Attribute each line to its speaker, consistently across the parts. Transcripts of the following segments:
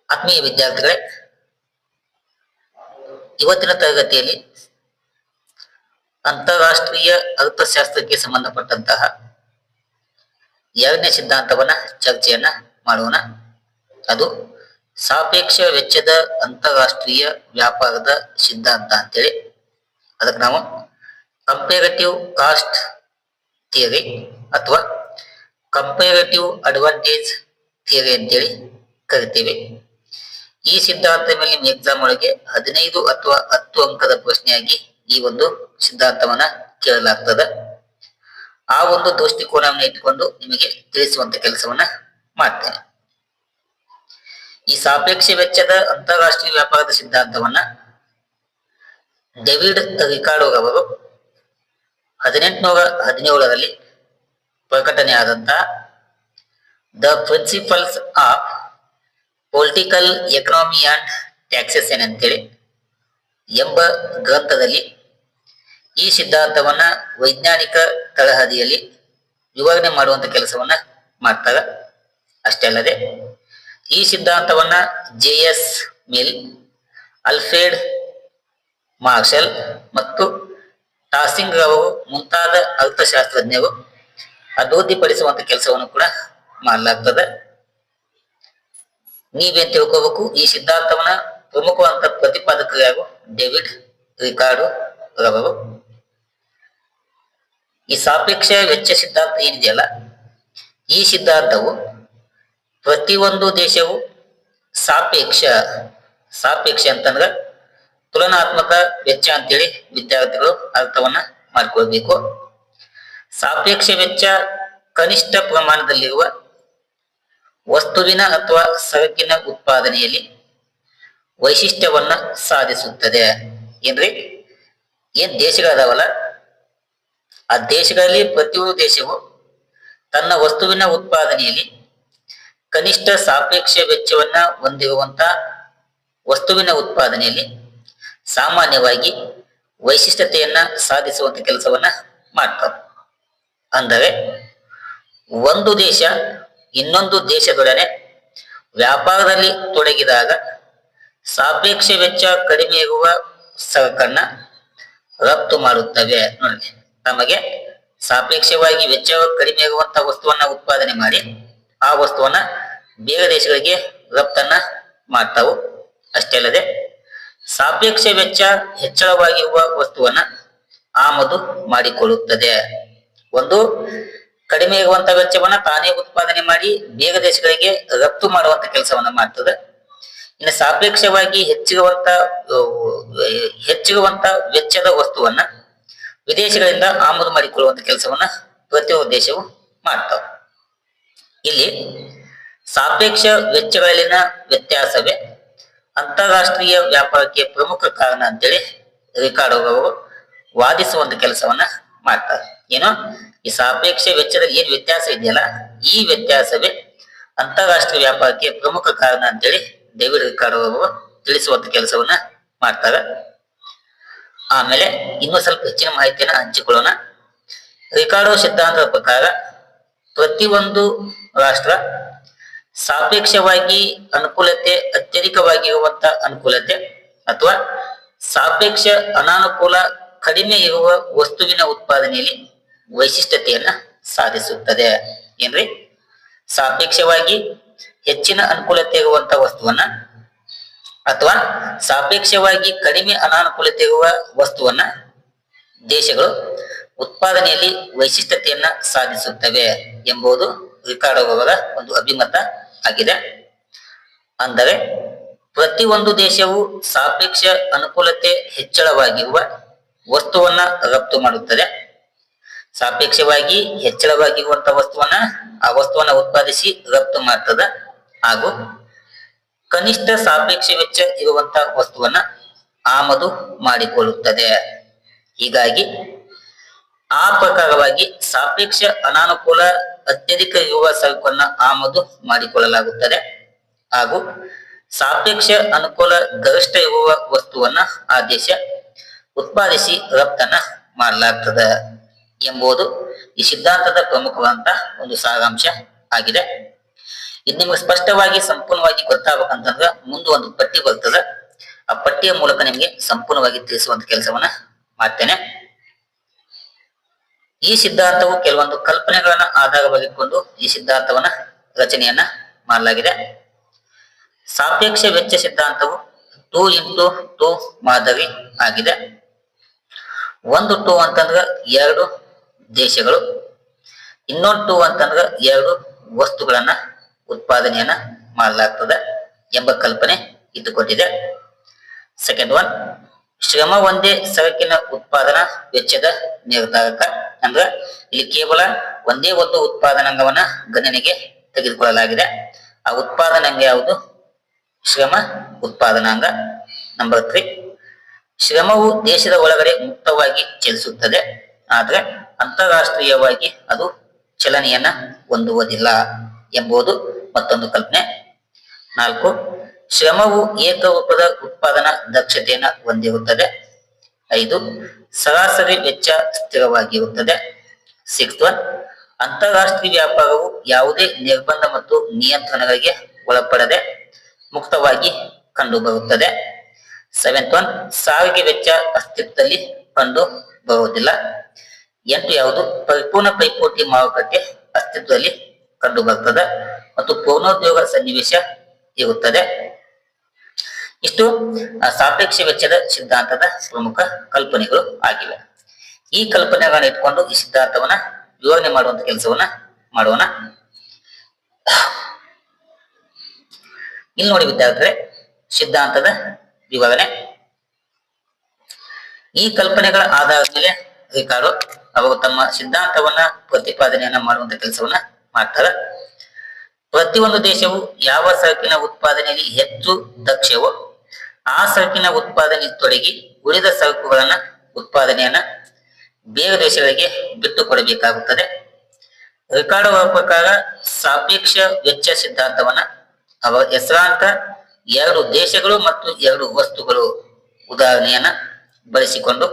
Speaker 1: ಆತ್ಮೀಯ ವಿದ್ಯಾರ್ಥಿಗಳೇ, ಇವತ್ತಿನ ತರಗತಿಯಲ್ಲಿ ಅಂತಾರಾಷ್ಟ್ರೀಯ ಅರ್ಥಶಾಸ್ತ್ರಕ್ಕೆ ಸಂಬಂಧಪಟ್ಟಂತಹ ಎರಡನೇ ಸಿದ್ಧಾಂತವನ್ನ ಚರ್ಚೆಯನ್ನ ಮಾಡೋಣ. ಅದು ಸಾಪೇಕ್ಷ ವೆಚ್ಚದ ಅಂತಾರಾಷ್ಟ್ರೀಯ ವ್ಯಾಪಾರದ ಸಿದ್ಧಾಂತ ಅಂತೇಳಿ. ಅದಕ್ಕೆ ನಾವು ಕಂಪೇರೇಟಿವ್ ಕಾಸ್ಟ್ ಥಿಯರಿ ಅಥವಾ ಕಂಪೇರೇಟಿವ್ ಅಡ್ವಾಂಟೇಜ್ ಥಿಯರಿ ಅಂತೇಳಿ ಕರಿತೇವೆ. ಈ ಸಿದ್ಧಾಂತದ ಮೇಲೆ ನಿಮ್ಮ ಎಕ್ಸಾಮ್ ಒಳಗೆ 15 ಅಥವಾ 10 ಅಂಕದ ಪ್ರಶ್ನೆಯಾಗಿ ಈ ಒಂದು ಸಿದ್ಧಾಂತವನ್ನ ಕೇಳಲಾಗ್ತದೆ. ಆ ಒಂದು ದೃಷ್ಟಿಕೋನವನ್ನು ಇಟ್ಟುಕೊಂಡು ನಿಮಗೆ ತಿಳಿಸುವಂತ ಕೆಲಸವನ್ನ ಮಾಡ್ತೇನೆ. ಈ ಸಾಪೇಕ್ಷ ವೆಚ್ಚದ ಅಂತಾರಾಷ್ಟ್ರೀಯ ವ್ಯಾಪಾರದ ಸಿದ್ಧಾಂತವನ್ನ ಡೇವಿಡ್ ರಿಕಾರ್ಡೋ ಅವರು 1817ರಲ್ಲಿ ಪ್ರಕಟಣೆಯಾದಂತಹ the principles of political economy and taxation ಅಂತೇಳಿ ಎಂಬ ಗ್ರಂಥದಲ್ಲಿ ಈ ಸಿದ್ಧಾಂತವನ್ನ ವೈಜ್ಞಾನಿಕ ತಳಹದಿಯಲ್ಲಿ ವಿವರಣೆ ಮಾಡುವಂತ ಕೆಲಸವನ್ನ ಮಾಡ್ತಾರೆ. ಅಷ್ಟೇ ಅಲ್ಲದೆ ಈ ಸಿದ್ಧಾಂತವನ್ನ ಜೆ.ಎಸ್. ಮಿಲ್, ಅಲ್ಫ್ರೆಡ್ ಮಾರ್ಷಲ್ ಮತ್ತು ಟಾಸಿಂಗ್ ಅವರು ಮುಂತಾದ ಅರ್ಥಶಾಸ್ತ್ರಜ್ಞರು ಅಭಿವೃದ್ಧಿಪಡಿಸುವಂತ ಕೆಲಸವನ್ನು ಕೂಡ ಮಾಡಲಾಗ್ತದೆ. ನೀವೇನ್ ತಿಳ್ಕೋಬೇಕು, ಈ ಸಿದ್ಧಾಂತವನ್ನ ಪ್ರಮುಖವಾದಂತ ಪ್ರತಿಪಾದಕರು ಯಾರು? ಡೇವಿಡ್ ರಿಕಾರ್ಡೋ ರವರು. ಈ ಸಾಪೇಕ್ಷ ವೆಚ್ಚ ಸಿದ್ಧಾಂತ ಏನಿದೆಯಲ್ಲ, ಈ ಸಿದ್ಧಾಂತವು ಪ್ರತಿಯೊಂದು ದೇಶವು ಸಾಪೇಕ್ಷ ಅಂತಂದ್ರೆ ತುಲನಾತ್ಮಕ ವೆಚ್ಚ ಅಂತೇಳಿ ವಿದ್ಯಾರ್ಥಿಗಳು ಅರ್ಥವನ್ನ ಮಾಡ್ಕೊಳ್ಬೇಕು. ಸಾಪೇಕ್ಷ ವೆಚ್ಚ ಕನಿಷ್ಠ ಪ್ರಮಾಣದಲ್ಲಿರುವ ವಸ್ತುವಿನ ಅಥವಾ ಸರಕಿನ ಉತ್ಪಾದನೆಯಲ್ಲಿ ವೈಶಿಷ್ಟ್ಯವನ್ನ ಸಾಧಿಸುತ್ತದೆ. ಏನ್ರಿ, ಏನ್ ದೇಶಗಳದಾವಲ್ಲ, ಆ ದೇಶಗಳಲ್ಲಿ ಪ್ರತಿಯೊಂದು ದೇಶವು ತನ್ನ ವಸ್ತುವಿನ ಉತ್ಪಾದನೆಯಲ್ಲಿ ಕನಿಷ್ಠ ಸಾಪೇಕ್ಷ ವೆಚ್ಚವನ್ನ ಹೊಂದಿರುವಂತ ವಸ್ತುವಿನ ಉತ್ಪಾದನೆಯಲ್ಲಿ ಸಾಮಾನ್ಯವಾಗಿ ವೈಶಿಷ್ಟ್ಯತೆಯನ್ನ ಸಾಧಿಸುವಂತ ಕೆಲಸವನ್ನ ಮಾಡ್ತಾರೆ. ಅಂದರೆ ಒಂದು ದೇಶ ಇನ್ನೊಂದು ದೇಶದೊಡನೆ ವ್ಯಾಪಾರದಲ್ಲಿ ತೊಡಗಿದಾಗ ಸಾಪೇಕ್ಷ ವೆಚ್ಚ ಕಡಿಮೆ ಇರುವ ಸರಕನ್ನ ರಫ್ತು ಮಾಡುತ್ತವೆ. ನೋಡಿ, ನಮಗೆ ಸಾಪೇಕ್ಷವಾಗಿ ವೆಚ್ಚ ಕಡಿಮೆ ಇರುವಂತಹ ವಸ್ತುವನ್ನ ಉತ್ಪಾದನೆ ಮಾಡಿ ಆ ವಸ್ತುವನ್ನ ಬೇರೆ ದೇಶಗಳಿಗೆ ರಫ್ತನ್ನ ಮಾಡ್ತಾವು. ಅಷ್ಟೇ ಅಲ್ಲದೆ ಸಾಪೇಕ್ಷ ವೆಚ್ಚ ಹೆಚ್ಚಳವಾಗಿರುವ ವಸ್ತುವನ್ನ ಆಮದು ಮಾಡಿಕೊಳ್ಳುತ್ತದೆ. ಒಂದು ಕಡಿಮೆ ಇರುವಂತಹ ವೆಚ್ಚವನ್ನ ತಾನೇ ಉತ್ಪಾದನೆ ಮಾಡಿ ಬೇರೆ ದೇಶಗಳಿಗೆ ರಫ್ತು ಮಾಡುವಂತ ಕೆಲಸವನ್ನ ಮಾಡ್ತದೆ. ಇನ್ನು ಸಾಪೇಕ್ಷವಾಗಿ ಹೆಚ್ಚಿರುವಂತ ವೆಚ್ಚದ ವಸ್ತುವನ್ನ ವಿದೇಶಗಳಿಂದ ಆಮದು ಮಾಡಿಕೊಳ್ಳುವಂತ ಕೆಲಸವನ್ನ ಪ್ರತಿಯೊಂದು ದೇಶವು ಮಾಡ್ತಾವ. ಇಲ್ಲಿ ಸಾಪೇಕ್ಷ ವೆಚ್ಚಗಳಲ್ಲಿನ ವ್ಯತ್ಯಾಸವೇ ಅಂತಾರಾಷ್ಟ್ರೀಯ ವ್ಯಾಪಾರಕ್ಕೆ ಪ್ರಮುಖ ಕಾರಣ ಅಂತೇಳಿ ರಿಕಾರ್ಡೋ ಅವರು ವಾದಿಸುವಂತ ಕೆಲಸವನ್ನ ಮಾಡ್ತಾರೆ. ಏನು, ಈ ಸಾಪೇಕ್ಷ ವೆಚ್ಚದಲ್ಲಿ ಏನ್ ವ್ಯತ್ಯಾಸ ಇದೆಯಲ್ಲ, ಈ ವ್ಯತ್ಯಾಸವೇ ಅಂತಾರಾಷ್ಟ್ರೀಯ ವ್ಯಾಪಾರಕ್ಕೆ ಪ್ರಮುಖ ಕಾರಣ ಅಂತೇಳಿ ಡೇವಿಡ್ ರಿಕಾರ್ಡೋ ಅವರು ತಿಳಿಸುವಂತ ಕೆಲಸವನ್ನ ಮಾಡ್ತಾರೆ. ಆಮೇಲೆ ಇನ್ನೂ ಸ್ವಲ್ಪ ಹೆಚ್ಚಿನ ಮಾಹಿತಿಯನ್ನ ಹಂಚಿಕೊಳ್ಳೋಣ. ರಿಕಾರ್ಡೋ ಸಿದ್ಧಾಂತದ ಪ್ರಕಾರ ಪ್ರತಿಯೊಂದು ರಾಷ್ಟ್ರ ಸಾಪೇಕ್ಷವಾಗಿ ಅನುಕೂಲತೆ ಅತ್ಯಧಿಕವಾಗಿರುವಂತ ಅನುಕೂಲತೆ ಅಥವಾ ಸಾಪೇಕ್ಷ ಅನಾನುಕೂಲ ಕಡಿಮೆ ಇರುವ ವಸ್ತುವಿನ ಉತ್ಪಾದನೆಯಲ್ಲಿ ವೈಶಿಷ್ಟ್ಯತೆಯನ್ನ ಸಾಧಿಸುತ್ತದೆ. ಏನ್ರಿ, ಸಾಪೇಕ್ಷವಾಗಿ ಹೆಚ್ಚಿನ ಅನುಕೂಲತೆ ಇರುವಂತ ವಸ್ತುವನ್ನ ಅಥವಾ ಸಾಪೇಕ್ಷವಾಗಿ ಕಡಿಮೆ ಅನಾನುಕೂಲತೆ ಇರುವ ವಸ್ತುವನ್ನ ದೇಶಗಳು ಉತ್ಪಾದನೆಯಲ್ಲಿ ವೈಶಿಷ್ಟ್ಯತೆಯನ್ನ ಸಾಧಿಸುತ್ತವೆ ಎಂಬುದು ರಿಕಾರ್ಡೋ ಅವರ ಒಂದು ಅಭಿಮತ ಆಗಿದೆ. ಅಂದರೆ ಪ್ರತಿಯೊಂದು ದೇಶವು ಸಾಪೇಕ್ಷ ಅನುಕೂಲತೆ ಹೆಚ್ಚಳವಾಗಿರುವ ವಸ್ತುವನ್ನ ರಫ್ತು ಮಾಡುತ್ತದೆ. ಸಾಪೇಕ್ಷವಾಗಿ ಹೆಚ್ಚಳವಾಗಿರುವಂತಹ ವಸ್ತುವನ್ನ ಉತ್ಪಾದಿಸಿ ರಫ್ತು ಮಾಡ್ತದೆ. ಹಾಗೂ ಕನಿಷ್ಠ ಸಾಪೇಕ್ಷ ವೆಚ್ಚ ಇರುವಂತಹ ವಸ್ತುವನ್ನ ಆಮದು ಮಾಡಿಕೊಳ್ಳುತ್ತದೆ. ಹೀಗಾಗಿ ಆ ಪ್ರಕಾರವಾಗಿ ಸಾಪೇಕ್ಷ ಅನಾನುಕೂಲ ಅತ್ಯಧಿಕ ಇರುವ ಸರಕನ್ನ ಆಮದು ಮಾಡಿಕೊಳ್ಳಲಾಗುತ್ತದೆ ಹಾಗೂ ಸಾಪೇಕ್ಷ ಅನುಕೂಲ ಗರಿಷ್ಠ ಇರುವ ವಸ್ತುವನ್ನ ಆ ದೇಶ ಉತ್ಪಾದಿಸಿ ರಫ್ತನ್ನ ಮಾಡಲಾಗ್ತದೆ ಎಂಬುದು ಈ ಸಿದ್ಧಾಂತದ ಪ್ರಮುಖವಾದಂತಹ ಒಂದು ಸಾರಾಂಶ ಆಗಿದೆ. ಇದು ನಿಮಗೆ ಸ್ಪಷ್ಟವಾಗಿ ಸಂಪೂರ್ಣವಾಗಿ ಗೊತ್ತಾಗಬೇಕಂತಂದ್ರ ಮುಂದೆ ಒಂದು ಪಟ್ಟಿ ಬರ್ತದ. ಆ ಪಟ್ಟಿಯ ಮೂಲಕ ನಿಮಗೆ ಸಂಪೂರ್ಣವಾಗಿ ತಿಳಿಸುವಂತ ಕೆಲಸವನ್ನ ಮಾಡ್ತೇನೆ. ಈ ಸಿದ್ಧಾಂತವು ಕೆಲವೊಂದು ಕಲ್ಪನೆಗಳನ್ನ ಆಧಾರವಾಗಿಟ್ಕೊಂಡು ಈ ಸಿದ್ಧಾಂತವನ್ನ ರಚನೆಯನ್ನ ಮಾಡಲಾಗಿದೆ. ಸಾಪೇಕ್ಷ ವೆಚ್ಚ ಸಿದ್ಧಾಂತವು 2x2 ಮಾದರಿ ಆಗಿದೆ. 1 ಅಂತಂದ್ರ 2 ದೇಶಗಳು, ಇನ್ನೊಂದು 2 ಅಂತಂದ್ರ 2 ವಸ್ತುಗಳನ್ನ ಉತ್ಪಾದನೆಯನ್ನ ಮಾಡಲಾಗ್ತದೆ ಎಂಬ ಕಲ್ಪನೆ ಇಟ್ಟುಕೊಂಡಿದೆ. ಸೆಕೆಂಡ್ ಒನ್, ಶ್ರಮ ಒಂದೇ ಸರಕಿನ ಉತ್ಪಾದನಾ ವೆಚ್ಚದ ನಿರ್ಧಾರಕ. ಅಂದ್ರ ಇಲ್ಲಿ ಕೇವಲ ಒಂದೇ ಒಂದು ಉತ್ಪಾದನಾಂಗವನ್ನ ಗಣನೆಗೆ ತೆಗೆದುಕೊಳ್ಳಲಾಗಿದೆ. ಆ ಉತ್ಪಾದನಾಂಗ ಯಾವುದು? ಶ್ರಮ ಉತ್ಪಾದನಾಂಗ. ನಂಬರ್ 3, ಶ್ರಮವು ದೇಶದ ಒಳಗಡೆ ಮುಕ್ತವಾಗಿ ಚಲಿಸುತ್ತದೆ, ಆದ್ರೆ ಅಂತಾರಾಷ್ಟ್ರೀಯವಾಗಿ ಅದು ಚಲನೆಯನ್ನ ಹೊಂದುವುದಿಲ್ಲ ಎಂಬುದು ಮತ್ತೊಂದು ಕಲ್ಪನೆ. 4, ಶ್ರಮವು ಏಕರೂಪದ ಉತ್ಪಾದನಾ ದಕ್ಷತೆಯನ್ನು ಹೊಂದಿರುತ್ತದೆ. 5, ಸರಾಸರಿ ವೆಚ್ಚ ಸ್ಥಿರವಾಗಿರುತ್ತದೆ. 6th ಒನ್, ಅಂತಾರಾಷ್ಟ್ರೀಯ ವ್ಯಾಪಾರವು ಯಾವುದೇ ನಿರ್ಬಂಧ ಮತ್ತು ನಿಯಂತ್ರಣಗಳಿಗೆ ಒಳಪಡದೆ ಮುಕ್ತವಾಗಿ ಕಂಡುಬರುತ್ತದೆ. 7th ಒನ್, ಸಾರಿಗೆ ವೆಚ್ಚ ಅಸ್ತಿತ್ವದಲ್ಲಿ ಕಂಡು ಬರುವುದಿಲ್ಲ. 8 ಯಾವುದು? ಪರಿಪೂರ್ಣ ಪೈಪೋಟಿ ಮಾರುಕಟ್ಟೆ ಅಸ್ತಿತ್ವದಲ್ಲಿ ಕಂಡು ಬರ್ತದೆ ಮತ್ತು ಪೂರ್ಣೋದ್ಯೋಗ ಸನ್ನಿವೇಶ ಇರುತ್ತದೆ. ಇಷ್ಟು ಸಾಪೇಕ್ಷ ವೆಚ್ಚದ ಸಿದ್ಧಾಂತದ ಪ್ರಮುಖ ಕಲ್ಪನೆಗಳು ಆಗಿವೆ. ಈ ಕಲ್ಪನೆಗಳನ್ನ ಇಟ್ಕೊಂಡು ಈ ಸಿದ್ಧಾಂತವನ್ನ ವಿವರಣೆ ಮಾಡುವಂತ ಕೆಲಸವನ್ನ ಮಾಡೋಣ. ಇಲ್ಲಿ ನೋಡಿ ವಿದ್ಯಾರ್ಥಿಗಳೇ, ಸಿದ್ಧಾಂತದ ವಿವರಣೆ. ಈ ಕಲ್ಪನೆಗಳ ಆಧಾರದ ಮೇಲೆ ರಿಕಾರ್ಡೋ ಅವರು ತಮ್ಮ ಸಿದ್ಧಾಂತವನ್ನ ಪ್ರತಿಪಾದನೆಯನ್ನ ಮಾಡುವಂತ ಕೆಲಸವನ್ನ ಮಾಡ್ತಾರೆ. ಪ್ರತಿಯೊಂದು ದೇಶವು ಯಾವ ಸರಕಿನ ಉತ್ಪಾದನೆಯಲ್ಲಿ ಹೆಚ್ಚು ದಕ್ಷವೋ ಆ ಸರಕಿನ ಉತ್ಪಾದನೆ ತೊಡಗಿ ಉಳಿದ ಸರಕುಗಳನ್ನ ಉತ್ಪಾದನೆಯನ್ನ ಬೇರೆ ದೇಶಗಳಿಗೆ ಬಿಟ್ಟು ಕೊಡಬೇಕಾಗುತ್ತದೆ. ರಿಕಾರ್ಡೋ ಅವರ ಪ್ರಕಾರ ಸಾಪೇಕ್ಷ ವೆಚ್ಚ ಸಿದ್ಧಾಂತವನ್ನ ಅವರ ಹೆಸರಾಂತ 2 ದೇಶಗಳು ಮತ್ತು 2 ವಸ್ತುಗಳು ಉದಾಹರಣೆಯನ್ನ ಬಳಸಿಕೊಂಡು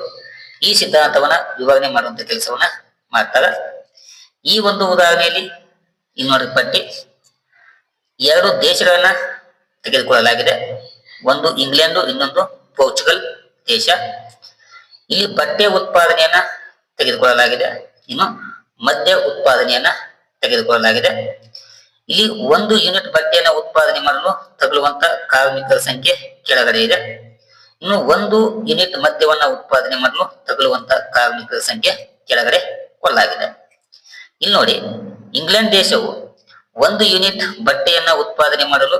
Speaker 1: ಈ ಸಿದ್ಧಾಂತವನ್ನ ವಿವರಣೆ ಮಾಡುವಂತ ಕೆಲಸವನ್ನ ಮಾಡ್ತಾರೆ. ಈ ಒಂದು ಉದಾಹರಣೆಯಲ್ಲಿ ಇನ್ನೊಂದು ಪಟ್ಟಿ 2 ದೇಶಗಳನ್ನ ತೆಗೆದುಕೊಳ್ಳಲಾಗಿದೆ. ಒಂದು ಇಂಗ್ಲೆಂಡ್, ಇನ್ನೊಂದು ಪೋರ್ಚುಗಲ್ ದೇಶ. ಇಲ್ಲಿ ಬಟ್ಟೆ ಉತ್ಪಾದನೆಯನ್ನ ತೆಗೆದುಕೊಳ್ಳಲಾಗಿದೆ, ಇನ್ನು ಮದ್ಯ ಉತ್ಪಾದನೆಯನ್ನ ತೆಗೆದುಕೊಳ್ಳಲಾಗಿದೆ. ಇಲ್ಲಿ 1 ಯೂನಿಟ್ ಬಟ್ಟೆಯನ್ನ ಉತ್ಪಾದನೆ ಮಾಡಲು ತಗುಲುವಂತ ಕಾರ್ಮಿಕರ ಸಂಖ್ಯೆ ಕೆಳಗಡೆ ಇದೆ. ಇನ್ನು 1 ಯೂನಿಟ್ ಮದ್ಯವನ್ನ ಉತ್ಪಾದನೆ ಮಾಡಲು ತಗುಲುವಂತ ಕಾರ್ಮಿಕರ ಸಂಖ್ಯೆ ಕೆಳಗಡೆ ಕೊಡಲಾಗಿದೆ. ಇಲ್ಲಿ ನೋಡಿ, ಇಂಗ್ಲೆಂಡ್ ದೇಶವು 1 ಯೂನಿಟ್ ಬಟ್ಟೆಯನ್ನ ಉತ್ಪಾದನೆ ಮಾಡಲು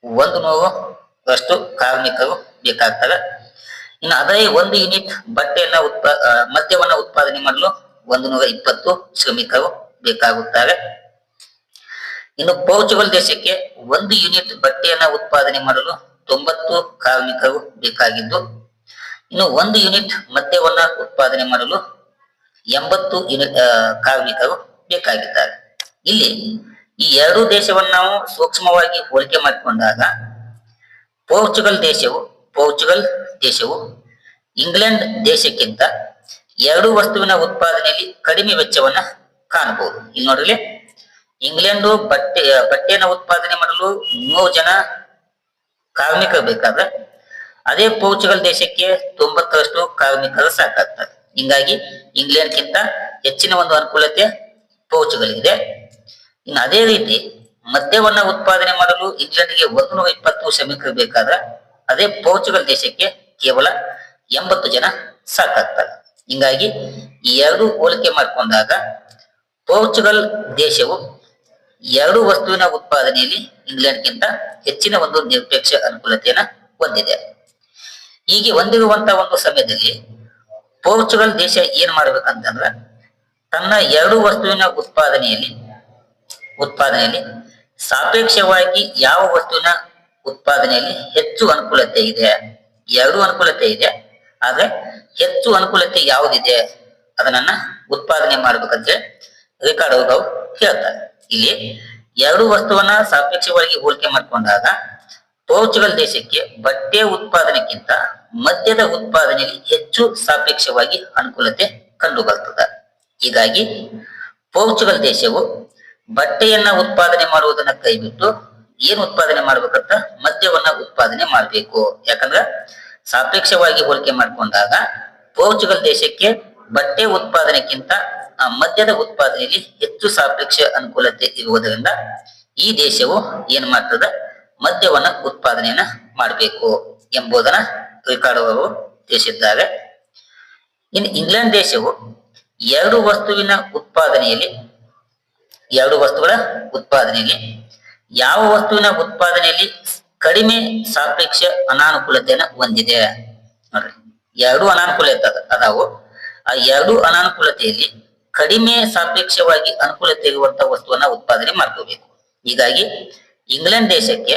Speaker 1: 100ರಷ್ಟು ಕಾರ್ಮಿಕರು ಬೇಕಾಗ್ತಾರೆ. ಇನ್ನು ಅದೇ 1 ಯೂನಿಟ್ ಬಟ್ಟೆಯನ್ನ ಮದ್ಯವನ್ನ ಉತ್ಪಾದನೆ ಮಾಡಲು 120 ಶ್ರಮಿಕರು ಬೇಕಾಗುತ್ತಾರೆ. ಇನ್ನು ಪೋರ್ಚುಗಲ್ ದೇಶಕ್ಕೆ 1 ಯೂನಿಟ್ ಬಟ್ಟೆಯನ್ನ ಉತ್ಪಾದನೆ ಮಾಡಲು 90 ಕಾರ್ಮಿಕರು ಬೇಕಾಗಿದ್ದು, ಇನ್ನು 1 ಯೂನಿಟ್ ಮದ್ಯವನ್ನ ಉತ್ಪಾದನೆ ಮಾಡಲು 80 ಯೂನಿಟ್ ಕಾರ್ಮಿಕರು ಬೇಕಾಗಿದ್ದಾರೆ. ಇಲ್ಲಿ ಈ 2 ದೇಶವನ್ನು ನಾವು ಸೂಕ್ಷ್ಮವಾಗಿ ಹೋಲಿಕೆ ಮಾಡಿಕೊಂಡಾಗ ಪೋರ್ಚುಗಲ್ ದೇಶವು ಇಂಗ್ಲೆಂಡ್ ದೇಶಕ್ಕಿಂತ 2 ವಸ್ತುವಿನ ಉತ್ಪಾದನೆಯಲ್ಲಿ ಕಡಿಮೆ ವೆಚ್ಚವನ್ನ ಕಾಣಬಹುದು. ಇಲ್ಲಿ ನೋಡ್ರಿ, ಇಂಗ್ಲೆಂಡ್ ಬಟ್ಟೆಯನ್ನು ಉತ್ಪಾದನೆ ಮಾಡಲು 100 ಜನ ಕಾರ್ಮಿಕರು ಬೇಕಾದ್ರೆ ಅದೇ ಪೋರ್ಚುಗಲ್ ದೇಶಕ್ಕೆ 90ರಷ್ಟು ಕಾರ್ಮಿಕರು ಸಾಕಾಗ್ತಾರೆ. ಹಿಂಗಾಗಿ ಇಂಗ್ಲೆಂಡ್ಗಿಂತ ಹೆಚ್ಚಿನ ಒಂದು ಅನುಕೂಲತೆ ಪೋರ್ಚುಗಲ್ ಇದೆ. ಇನ್ನು ಅದೇ ರೀತಿ ಮದ್ಯವನ್ನ ಉತ್ಪಾದನೆ ಮಾಡಲು ಇಂಗ್ಲೆಂಡ್ಗೆ 120 ಶ್ರಮಿಕರು ಬೇಕಾದ್ರೆ ಅದೇ ಪೋರ್ಚುಗಲ್ ದೇಶಕ್ಕೆ ಕೇವಲ 80 ಜನ ಸಾಕಾಗ್ತಾರೆ. ಹಿಂಗಾಗಿ ಈ 2 ಹೋಲಿಕೆ ಮಾಡಿಕೊಂಡಾಗ ಪೋರ್ಚುಗಲ್ ದೇಶವು 2 ವಸ್ತುವಿನ ಉತ್ಪಾದನೆಯಲ್ಲಿ ಇಂಗ್ಲೆಂಡ್ಗಿಂತ ಹೆಚ್ಚಿನ ಒಂದು ನಿರಪೇಕ್ಷ ಅನುಕೂಲತೆಯನ್ನ ಹೊಂದಿದೆ. ಹೀಗೆ ಹೊಂದಿರುವಂತಹ ಒಂದು ಸಮಯದಲ್ಲಿ ಪೋರ್ಚುಗಲ್ ದೇಶ ಏನ್ ಮಾಡ್ಬೇಕಂತಂದ್ರ ತನ್ನ 2 ವಸ್ತುವಿನ ಉತ್ಪಾದನೆಯಲ್ಲಿ ಸಾಪೇಕ್ಷವಾಗಿ ಯಾವ ವಸ್ತುವಿನ ಉತ್ಪಾದನೆಯಲ್ಲಿ ಹೆಚ್ಚು ಅನುಕೂಲತೆ ಇದೆ, 2 ಅನುಕೂಲತೆ ಇದೆ, ಆದ್ರೆ ಹೆಚ್ಚು ಅನುಕೂಲತೆ ಯಾವುದಿದೆ ಅದನ್ನ ಉತ್ಪಾದನೆ ಮಾಡ್ಬೇಕಂತ ರಿಕಾರ್ಡೋ ಅವರು ಹೇಳ್ತಾರೆ. ಇಲ್ಲಿ 2 ವಸ್ತುವನ್ನ ಸಾಪೇಕ್ಷವಾಗಿ ಹೋಲಿಕೆ ಮಾಡಿಕೊಂಡಾಗ ಪೋರ್ಚುಗಲ್ ದೇಶಕ್ಕೆ ಬಟ್ಟೆ ಉತ್ಪಾದನೆಗಿಂತ ಮದ್ಯದ ಉತ್ಪಾದನೆಯಲ್ಲಿ ಹೆಚ್ಚು ಸಾಪೇಕ್ಷವಾಗಿ ಅನುಕೂಲತೆ ಕಂಡು ಬರ್ತದೆ. ಹೀಗಾಗಿ ಪೋರ್ಚುಗಲ್ ದೇಶವು ಬಟ್ಟೆಯನ್ನ ಉತ್ಪಾದನೆ ಮಾಡುವುದನ್ನ ಕೈಬಿಟ್ಟು ಏನ್ ಉತ್ಪಾದನೆ ಮಾಡ್ಬೇಕಂತ ಮದ್ಯವನ್ನ ಉತ್ಪಾದನೆ ಮಾಡ್ಬೇಕು. ಯಾಕಂದ್ರ ಸಾಪೇಕ್ಷವಾಗಿ ಹೋಲಿಕೆ ಮಾಡ್ಕೊಂಡಾಗ ಪೋರ್ಚುಗಲ್ ದೇಶಕ್ಕೆ ಬಟ್ಟೆ ಉತ್ಪಾದನೆಗಿಂತ ಆ ಮದ್ಯದ ಉತ್ಪಾದನೆಯಲ್ಲಿ ಹೆಚ್ಚು ಸಾಪೇಕ್ಷ ಅನುಕೂಲತೆ ಇರುವುದರಿಂದ ಈ ದೇಶವು ಏನ್ ಮಾಡ್ತದ ಮದ್ಯವನ್ನ ಉತ್ಪಾದನೆಯನ್ನ ಮಾಡಬೇಕು ಎಂಬುದನ್ನ ರಿಕಾರ್ಡೋ ಅವರು ತಿಳಿಸಿದ್ದಾರೆ. ಇನ್ನು ಇಂಗ್ಲೆಂಡ್ ದೇಶವು ಎರಡು ವಸ್ತುಗಳ ಉತ್ಪಾದನೆಯಲ್ಲಿ ಯಾವ ವಸ್ತುವಿನ ಉತ್ಪಾದನೆಯಲ್ಲಿ ಕಡಿಮೆ ಸಾಪೇಕ್ಷ ಅನಾನುಕೂಲತೆಯನ್ನು ಹೊಂದಿದೆ ನೋಡ್ರಿ. ಎರಡು ಅನಾನುಕೂಲತೆ ಅದಾವು. ಆ ಎರಡು ಅನಾನುಕೂಲತೆಯಲ್ಲಿ ಕಡಿಮೆ ಸಾಪೇಕ್ಷವಾಗಿ ಅನುಕೂಲತೆ ಇರುವಂತಹ ವಸ್ತುವನ್ನ ಉತ್ಪಾದನೆ ಮಾಡ್ಕೋಬೇಕು. ಹೀಗಾಗಿ ಇಂಗ್ಲೆಂಡ್ ದೇಶಕ್ಕೆ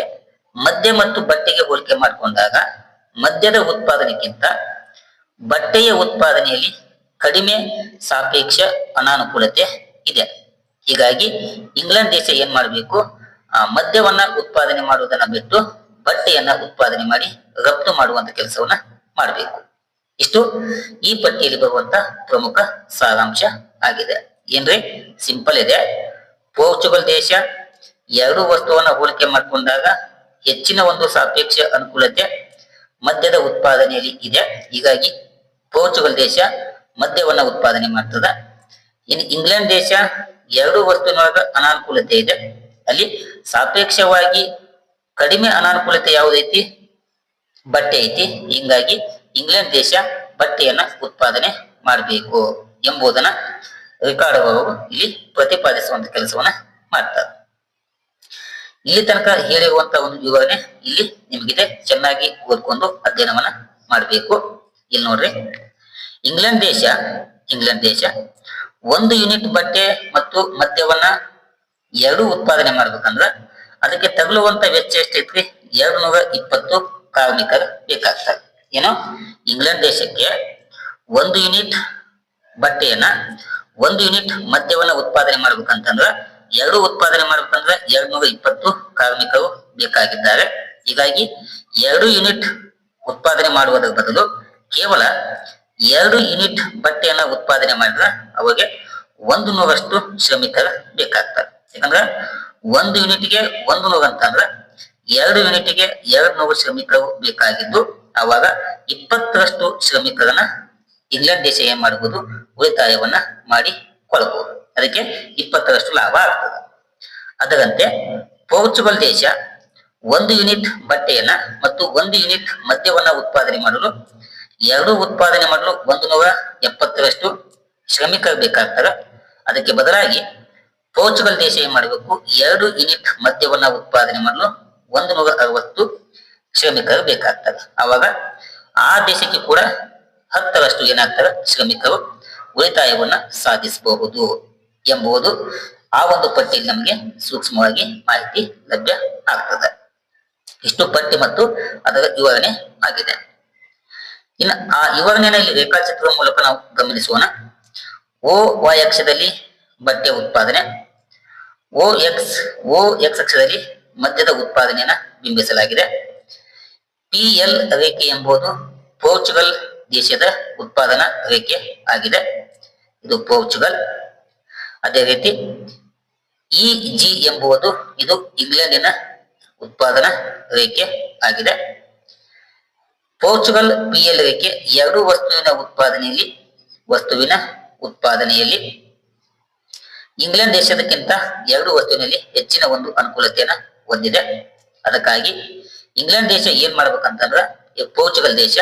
Speaker 1: ಮದ್ಯ ಮತ್ತು ಬಟ್ಟೆಗೆ ಹೋಲಿಕೆ ಮಾಡಿಕೊಂಡಾಗ ಮದ್ಯದ ಉತ್ಪಾದನೆಗಿಂತ ಬಟ್ಟೆಯ ಉತ್ಪಾದನೆಯಲ್ಲಿ ಕಡಿಮೆ ಸಾಪೇಕ್ಷ ಅನಾನುಕೂಲತೆ ಇದೆ. ಹೀಗಾಗಿ ಇಂಗ್ಲೆಂಡ್ ದೇಶ ಏನ್ ಮಾಡಬೇಕು, ಆ ಮದ್ಯವನ್ನ ಉತ್ಪಾದನೆ ಮಾಡುವುದನ್ನ ಬಿಟ್ಟು ಬಟ್ಟೆಯನ್ನ ಉತ್ಪಾದನೆ ಮಾಡಿ ರಫ್ತು ಮಾಡುವಂತ ಕೆಲಸವನ್ನ ಮಾಡಬೇಕು. ಇಷ್ಟು ಈ ಪಟ್ಟಿಯಲ್ಲಿ ಬರುವಂತ ಪ್ರಮುಖ ಸಾರಾಂಶ ಆಗಿದೆ. ಏನ್ರಿ ಸಿಂಪಲ್ ಇದೆ. ಪೋರ್ಚುಗಲ್ ದೇಶ ಎರಡು ವಸ್ತುವನ್ನ ಹೋಲಿಕೆ ಮಾಡಿಕೊಂಡಾಗ ಹೆಚ್ಚಿನ ಒಂದು ಸಾಪೇಕ್ಷ ಅನುಕೂಲತೆ ಮದ್ಯದ ಉತ್ಪಾದನೆಯಲ್ಲಿ ಇದೆ. ಹೀಗಾಗಿ ಪೋರ್ಚುಗಲ್ ದೇಶ ಮದ್ಯವನ್ನ ಉತ್ಪಾದನೆ ಮಾಡ್ತದ. ಇನ್ನು ಇಂಗ್ಲೆಂಡ್ ದೇಶ ಎರಡು ವಸ್ತುವಿನೊಳಗ ಅನಾನುಕೂಲತೆ ಇದೆ, ಅಲ್ಲಿ ಸಾಪೇಕ್ಷವಾಗಿ ಕಡಿಮೆ ಅನಾನುಕೂಲತೆ ಯಾವುದೈತಿ, ಬಟ್ಟೆ ಐತಿ. ಹಿಂಗಾಗಿ ಇಂಗ್ಲೆಂಡ್ ದೇಶ ಬಟ್ಟೆಯನ್ನ ಉತ್ಪಾದನೆ ಮಾಡಬೇಕು ಎಂಬುದನ್ನ ರಿಕಾರ್ಡೋ ಅವರು ಇಲ್ಲಿ ಪ್ರತಿಪಾದಿಸುವಂತ ಕೆಲಸವನ್ನ ಮಾಡ್ತಾರೆ. ಇಲ್ಲಿ ತನಕ ಹೇಳಿರುವಂತಹ ಒಂದು ವಿವರಣೆ ಇಲ್ಲಿ ನಿಮಗಿದೆ, ಚೆನ್ನಾಗಿ ಓದ್ಕೊಂಡು ಅಧ್ಯಯನವನ್ನ ಮಾಡಬೇಕು. ಇಲ್ಲಿ ನೋಡ್ರಿ, ಇಂಗ್ಲೆಂಡ್ ದೇಶ ಒಂದು ಯೂನಿಟ್ ಬಟ್ಟೆ ಮತ್ತು ಮದ್ಯವನ್ನ ಎರಡು ಉತ್ಪಾದನೆ ಮಾಡ್ಬೇಕಂದ್ರ ಅದಕ್ಕೆ ತಗಲುವಂತ ವೆಚ್ಚ ಎಷ್ಟೈತ್ರಿ, 220 ಕಾರ್ಮಿಕರು ಬೇಕಾಗ್ತಾರೆ. ಏನೋ ಇಂಗ್ಲೆಂಡ್ ದೇಶಕ್ಕೆ ಒಂದು ಯೂನಿಟ್ ಬಟ್ಟೆಯನ್ನ ಒಂದು ಯೂನಿಟ್ ಮದ್ಯವನ್ನ ಉತ್ಪಾದನೆ ಮಾಡ್ಬೇಕಂತಂದ್ರ ಎರಡು ಉತ್ಪಾದನೆ ಮಾಡ್ಬೇಕಂದ್ರ 220 ಕಾರ್ಮಿಕರು ಬೇಕಾಗಿದ್ದಾರೆ. ಹೀಗಾಗಿ 2 ಯೂನಿಟ್ ಉತ್ಪಾದನೆ ಮಾಡುವುದರ ಬದಲು ಕೇವಲ 2 ಯೂನಿಟ್ ಬಟ್ಟೆಯನ್ನ ಉತ್ಪಾದನೆ ಮಾಡಿದ್ರೆ ಅವಾಗ 100ರಷ್ಟು ಶ್ರಮಿಕರು ಬೇಕಾಗ್ತಾರೆ. ಯಾಕಂದ್ರ 1 ಯೂನಿಟ್ಗೆ 100 ಅಂತಂದ್ರ 2 ಯೂನಿಟ್ಗೆ 200 ಶ್ರಮಿಕರು ಬೇಕಾಗಿದ್ದು ಅವಾಗ 20ರಷ್ಟು ಶ್ರಮಿಕರನ್ನ ಇಂಗ್ಲೆಂಡ್ ದೇಶ ಏನ್ ಮಾಡಬಹುದು, ಉಳಿತಾಯವನ್ನ ಮಾಡಿಕೊಳ್ಳಬಹುದು. ಅದಕ್ಕೆ 20ರಷ್ಟು ಲಾಭ ಆಗ್ತದೆ. ಅದರಂತೆ ಪೋರ್ಚುಗಲ್ ದೇಶ 1 ಯೂನಿಟ್ ಬಟ್ಟೆಯನ್ನ ಮತ್ತು 1 ಯೂನಿಟ್ ಮದ್ಯವನ್ನ ಉತ್ಪಾದನೆ ಮಾಡಲು ಉತ್ಪಾದನೆ ಮಾಡಲು 170ರಷ್ಟು ಶ್ರಮಿಕರು ಬೇಕಾಗ್ತಾರೆ. ಅದಕ್ಕೆ ಬದಲಾಗಿ ಪೋರ್ಚುಗಲ್ ದೇಶ ಏನ್ ಮಾಡಬೇಕು, 2 ಯೂನಿಟ್ ಮದ್ಯವನ್ನ ಉತ್ಪಾದನೆ ಮಾಡಲು 160 ಶ್ರಮಿಕರು ಬೇಕಾಗ್ತಾರೆ. ಅವಾಗ ಆ ದೇಶಕ್ಕೆ ಕೂಡ 10ರಷ್ಟು ಏನಾಗ್ತಾರೆ, ಶ್ರಮಿಕರು ಉಳಿತಾಯವನ್ನ ಸಾಧಿಸಬಹುದು ಎಂಬುದು ಆ ಒಂದು ಪಟ್ಟಿಯಲ್ಲಿ ನಮಗೆ ಸೂಕ್ಷ್ಮವಾಗಿ ಮಾಹಿತಿ ಲಭ್ಯ ಆಗ್ತದೆ. ಇಷ್ಟು ಪಟ್ಟಿ ಮತ್ತು ಅದರ ವಿವರಣೆ ಆಗಿದೆ. ಇನ್ನು ಆ ವಿವರಣೆಯನ್ನು ಇಲ್ಲಿ ರೇಖಾಚಿತ್ರದ ಮೂಲಕ ನಾವು ಗಮನಿಸೋಣ. OY ಅಕ್ಷದಲ್ಲಿ ಬಟ್ಟೆ ಉತ್ಪಾದನೆ, OX ಅಕ್ಷದಲ್ಲಿ ಮದ್ಯದ ಉತ್ಪಾದನೆಯನ್ನ ಬಿಂಬಿಸಲಾಗಿದೆ. PL ರೇಖೆ ಎಂಬುದು ಪೋರ್ಚುಗಲ್ ದೇಶದ ಉತ್ಪಾದನಾ ರೇಖೆ ಆಗಿದೆ, ಇದು ಪೋರ್ಚುಗಲ್. ಅದೇ ರೀತಿ EG ಎಂಬುದು ಇದು ಇಂಗ್ಲೆಂಡಿನ ಉತ್ಪಾದನಾ ರೇಖೆ ಆಗಿದೆ. ಪೋರ್ಚುಗಲ್ PL ರೇಖೆ ಎರಡು ವಸ್ತುವಿನ ಉತ್ಪಾದನೆಯಲ್ಲಿ ಇಂಗ್ಲೆಂಡ್ ದೇಶದಕ್ಕಿಂತ ಎರಡು ವಸ್ತುವಿನಲ್ಲಿ ಹೆಚ್ಚಿನ ಒಂದು ಅನುಕೂಲತೆಯನ್ನ ಹೊಂದಿದೆ. ಅದಕ್ಕಾಗಿ ಇಂಗ್ಲೆಂಡ್ ದೇಶ ಏನ್ ಮಾಡ್ಬೇಕಂತಂದ್ರ ಪೋರ್ಚುಗಲ್ ದೇಶ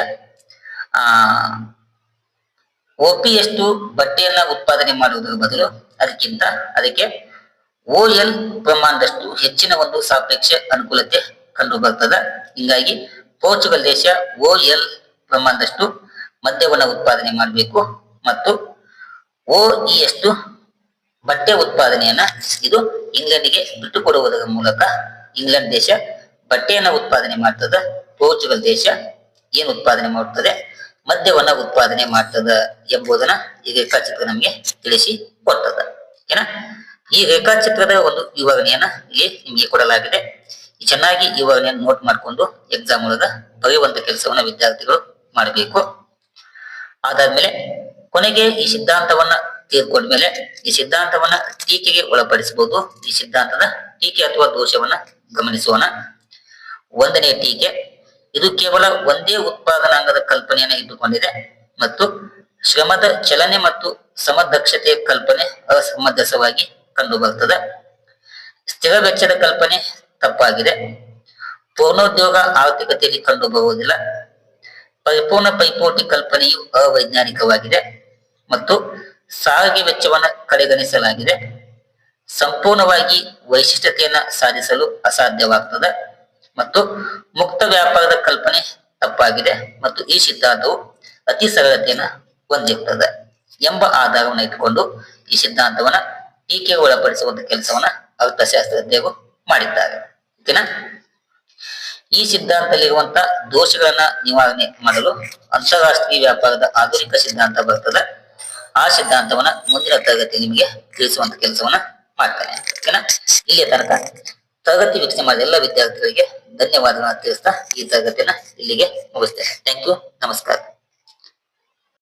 Speaker 1: OPಯಷ್ಟು ಬಟ್ಟೆಯನ್ನ ಉತ್ಪಾದನೆ ಮಾಡುವುದರ ಬದಲು ಅದಕ್ಕೆ OL ಪ್ರಮಾಣದಷ್ಟು ಹೆಚ್ಚಿನ ಒಂದು ಸಾಪೇಕ್ಷ ಅನುಕೂಲತೆ ಕಂಡು ಬರ್ತದೆ. ಹಿಂಗಾಗಿ ಪೋರ್ಚುಗಲ್ ದೇಶ OL ಪ್ರಮಾಣದಷ್ಟು ಮದ್ಯವನ್ನ ಉತ್ಪಾದನೆ ಮಾಡಬೇಕು ಮತ್ತು OEಯಷ್ಟು ಬಟ್ಟೆ ಉತ್ಪಾದನೆಯನ್ನ ಇದು ಇಂಗ್ಲೆಂಡಿಗೆ ಬಿಟ್ಟು ಕೊಡುವುದರ ಮೂಲಕ ಇಂಗ್ಲೆಂಡ್ ದೇಶ ಬಟ್ಟೆಯನ್ನ ಉತ್ಪಾದನೆ ಮಾಡ್ತದ, ಪೋರ್ಚುಗಲ್ ದೇಶ ಏನ್ ಉತ್ಪಾದನೆ ಮಾಡುತ್ತದೆ, ಮದ್ಯವನ್ನ ಉತ್ಪಾದನೆ ಮಾಡ್ತದ ಎಂಬುದನ್ನ ಈ ರೇಖಾಚಿತ್ರ ನಮಗೆ ತಿಳಿಸಿ ಕೊಡ್ತದ. ಏನ ಈ ರೇಖಾಚಿತ್ರದ ಒಂದು ವಿವರಣೆಯನ್ನ ಇಲ್ಲಿ ನಿಮಗೆ ಕೊಡಲಾಗಿದೆ. ಚೆನ್ನಾಗಿ ವಿವರಣೆಯನ್ನು ನೋಟ್ ಮಾಡಿಕೊಂಡು ಎಕ್ಸಾಮ್ ಒಳಗ ಬರೆಯುವಂತ ಕೆಲಸವನ್ನ ವಿದ್ಯಾರ್ಥಿಗಳು ಮಾಡಬೇಕು. ಅದಾದ್ಮೇಲೆ ಕೊನೆಗೆ ಈ ಸಿದ್ಧಾಂತವನ್ನ ತೀರ್ಕೊಂಡ್ಮೇಲೆ ಈ ಸಿದ್ಧಾಂತವನ್ನ ಟೀಕೆಗೆ ಒಳಪಡಿಸಬಹುದು. ಈ ಸಿದ್ಧಾಂತದ ಟೀಕೆ ಅಥವಾ ದೋಷವನ್ನ ಗಮನಿಸೋಣ. ಒಂದನೇ ಟೀಕೆ, ಇದು ಕೇವಲ ಒಂದೇ ಉತ್ಪಾದನಾಂಗದ ಕಲ್ಪನೆಯನ್ನು ಇಟ್ಟುಕೊಂಡಿದೆ ಮತ್ತು ಶ್ರಮದ ಚಲನೆ ಮತ್ತು ಸಮದಕ್ಷತೆಯ ಕಲ್ಪನೆ ಅಸಮಂಜಸವಾಗಿ ಕಂಡು ಬರ್ತದೆ. ಸ್ಥಿರ ವೆಚ್ಚದ ಕಲ್ಪನೆ ತಪ್ಪಾಗಿದೆ. ಪೂರ್ಣೋದ್ಯೋಗ ಆರ್ಥಿಕತೆಯಲ್ಲಿ ಕಂಡು ಬರುವುದಿಲ್ಲ. ಪರಿಪೂರ್ಣ ಪೈಪೋಟಿ ಕಲ್ಪನೆಯು ಅವೈಜ್ಞಾನಿಕವಾಗಿದೆ ಮತ್ತು ಸಾರಿಗೆ ವೆಚ್ಚವನ್ನು ಕಡೆಗಣಿಸಲಾಗಿದೆ. ಸಂಪೂರ್ಣವಾಗಿ ವೈಶಿಷ್ಟ್ಯತೆಯನ್ನ ಸಾಧಿಸಲು ಅಸಾಧ್ಯವಾಗ್ತದೆ ಮತ್ತು ಮುಕ್ತ ವ್ಯಾಪಾರದ ಕಲ್ಪನೆ ತಪ್ಪಾಗಿದೆ ಮತ್ತು ಈ ಸಿದ್ಧಾಂತವು ಅತಿ ಸರಳತೆಯನ್ನು ಹೊಂದಿರ್ತದೆ ಎಂಬ ಆಧಾರವನ್ನು ಇಟ್ಟುಕೊಂಡು ಈ ಸಿದ್ಧಾಂತವನ್ನ ಟೀಕೆಗೆ ಒಳಪಡಿಸುವಂತ ಕೆಲಸವನ್ನ ಅರ್ಥಶಾಸ್ತ್ರಜ್ಞರು ಮಾಡಿದ್ದಾರೆ. ಓಕೆನಾ? ಈ ಸಿದ್ಧಾಂತದಲ್ಲಿರುವಂತಹ ದೋಷಗಳನ್ನ ನಿವಾರಣೆ ಮಾಡಲು ಅಂತಾರಾಷ್ಟ್ರೀಯ ವ್ಯಾಪಾರದ ಆಧುನಿಕ ಸಿದ್ಧಾಂತ ಬರ್ತದೆ. ಆ ಸಿದ್ಧಾಂತವನ್ನ ಮುಂದಿನ ತರಗತಿ ನಿಮಗೆ ತಿಳಿಸುವಂತ ಕೆಲಸವನ್ನ ಮಾಡ್ತಾನೆ. ಓಕೆನಾ? ಇಲ್ಲಿಯ ತನಕ ತರಗತಿ ವೀಕ್ಷಣೆ ಮಾಡಿದ ಎಲ್ಲ ವಿದ್ಯಾರ್ಥಿಗಳಿಗೆ ಧನ್ಯವಾದಗಳನ್ನು ತಿಳಿಸ್ತಾ ಈ ತರಗತಿಯನ್ನ ಇಲ್ಲಿಗೆ ಮುಗಿಸ್ತೇನೆ. Thank you. ನಮಸ್ಕಾರ.